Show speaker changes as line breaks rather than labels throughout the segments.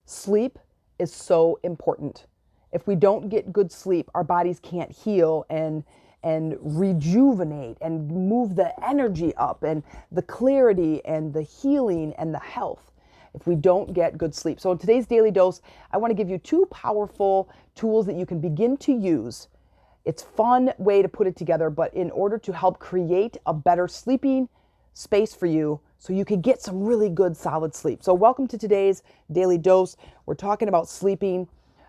Sleep is so important. If we don't get good sleep, our bodies can't heal and rejuvenate and move the energy up and the clarity and the healing and the health if we don't get good sleep. So in today's daily dose, I want to give you two powerful tools that you can begin to use. It's a fun way to put it together, but in order to help create a better sleeping space for you so you can get some really good solid sleep. So welcome to today's daily dose. We're talking about sleeping.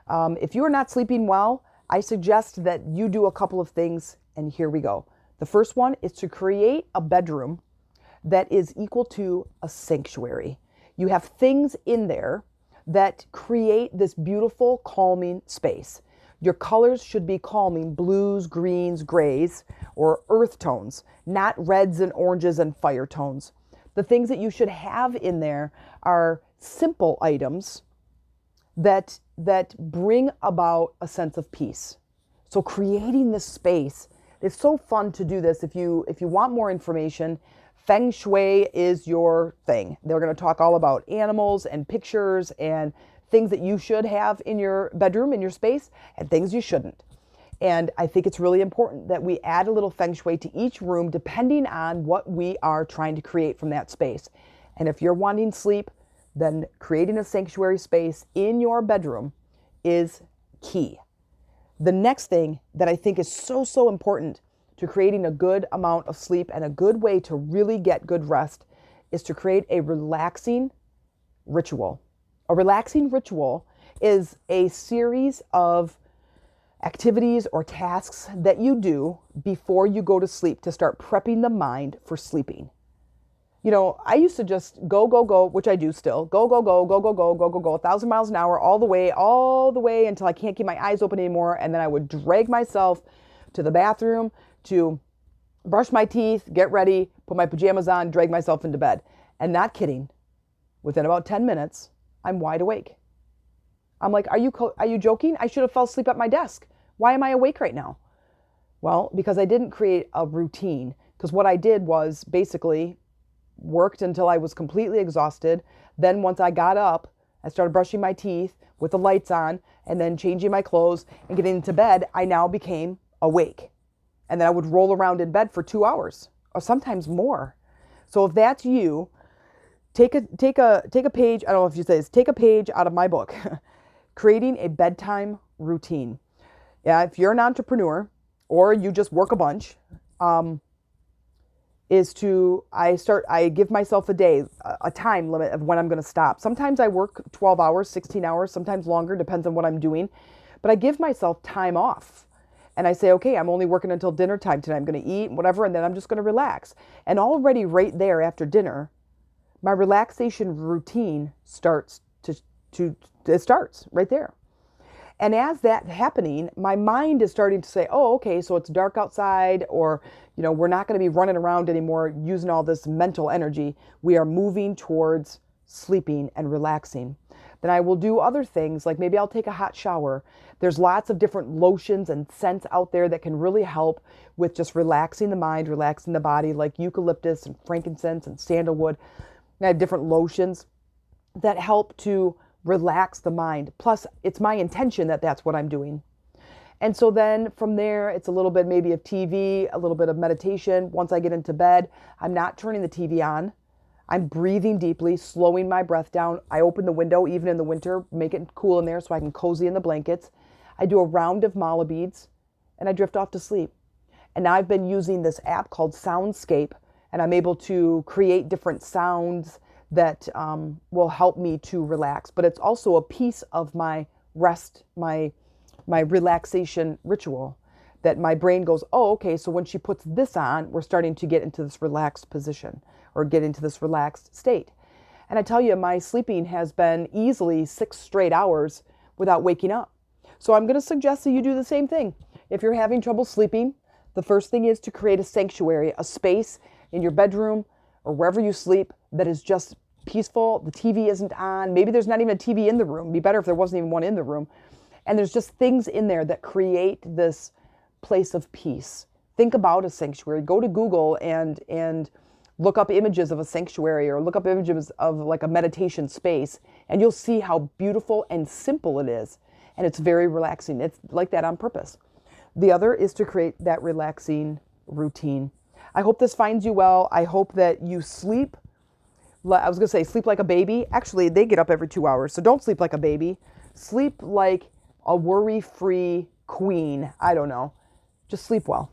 If you are not sleeping well, I suggest that you do a couple of things, and here we go. The first one is to create a bedroom that is equal to a sanctuary. You have things in there that create this beautiful, calming space. Your colors should be calming: blues, greens, grays, or earth tones, not reds and oranges and fire tones. The things that you should have in there are simple items that bring about a sense of peace. So creating this space, it's so fun to do this. If you want more information, Feng Shui is your thing. They're going to talk all about animals and pictures and things that you should have in your bedroom, in your space, and things you shouldn't. And I think it's really important that we add a little Feng Shui to each room depending on what we are trying to create from that space. And if you're wanting sleep, then creating a sanctuary space in your bedroom is key. The next thing that I think is so important to creating a good amount of sleep and a good way to really get good rest is to create a relaxing ritual. A relaxing ritual is a series of activities or tasks that you do before you go to sleep to start prepping the mind for sleeping. You know, I used to just go, which I do still, go, 1,000 miles an hour, all the way until I can't keep my eyes open anymore. And then I would drag myself to the bathroom to brush my teeth, get ready, put my pajamas on, drag myself into bed. And not kidding, within about 10 minutes, I'm wide awake. I'm like, are you joking? I should have fell asleep at my desk. Why am I awake right now? Well, because I didn't create a routine. Because what I did was basically worked until I was completely exhausted. Then once I got up, I started brushing my teeth with the lights on and then changing my clothes and getting into bed. I now became awake. And then I would roll around in bed for 2 hours or sometimes more. So if that's you, take a page. I don't know if you say this, take a page out of my book, Creating a Bedtime Routine. Yeah, if you're an entrepreneur or you just work a bunch, I give myself a day, a time limit of when I'm going to stop. Sometimes I work 12 hours, 16 hours, sometimes longer, depends on what I'm doing. But I give myself time off. And I say, okay, I'm only working until dinner time tonight. I'm going to eat, whatever, and then I'm just going to relax. And already right there after dinner, my relaxation routine starts it starts right there. And as that's happening, my mind is starting to say, oh, okay, so it's dark outside, or, we're not going to be running around anymore using all this mental energy. We are moving towards sleeping and relaxing. Then I will do other things, like maybe I'll take a hot shower. There's lots of different lotions and scents out there that can really help with just relaxing the mind, relaxing the body, like eucalyptus and frankincense and sandalwood. I have different lotions that help to relax the mind. Plus, it's my intention that that's what I'm doing. And so then from there, it's a little bit maybe of TV, a little bit of meditation. Once I get into bed, I'm not turning the TV on. I'm breathing deeply, slowing my breath down. I open the window, even in the winter, make it cool in there so I can cozy in the blankets. I do a round of mala beads, and I drift off to sleep. And now I've been using this app called Soundscape, and I'm able to create different sounds that will help me to relax. But it's also a piece of my rest, my relaxation ritual, that my brain goes, oh, okay, so when she puts this on, we're starting to get into this relaxed position or get into this relaxed state. And I tell you, my sleeping has been easily 6 straight hours without waking up. So I'm going to suggest that you do the same thing. If you're having trouble sleeping, the first thing is to create a sanctuary, a space in your bedroom or wherever you sleep that is just peaceful. The TV isn't on. Maybe there's not even a TV in the room. It'd be better if there wasn't even one in the room. And there's just things in there that create this place of peace. Think about a sanctuary. Go to Google and Look up images of a sanctuary or look up images of like a meditation space, and you'll see how beautiful and simple it is. And it's very relaxing. It's like that on purpose. The other is to create that relaxing routine. I hope this finds you well. I hope that you sleep. I was going to say sleep like a baby. Actually, they get up every 2 hours. So don't sleep like a baby. Sleep like a worry-free queen. I don't know. Just sleep well.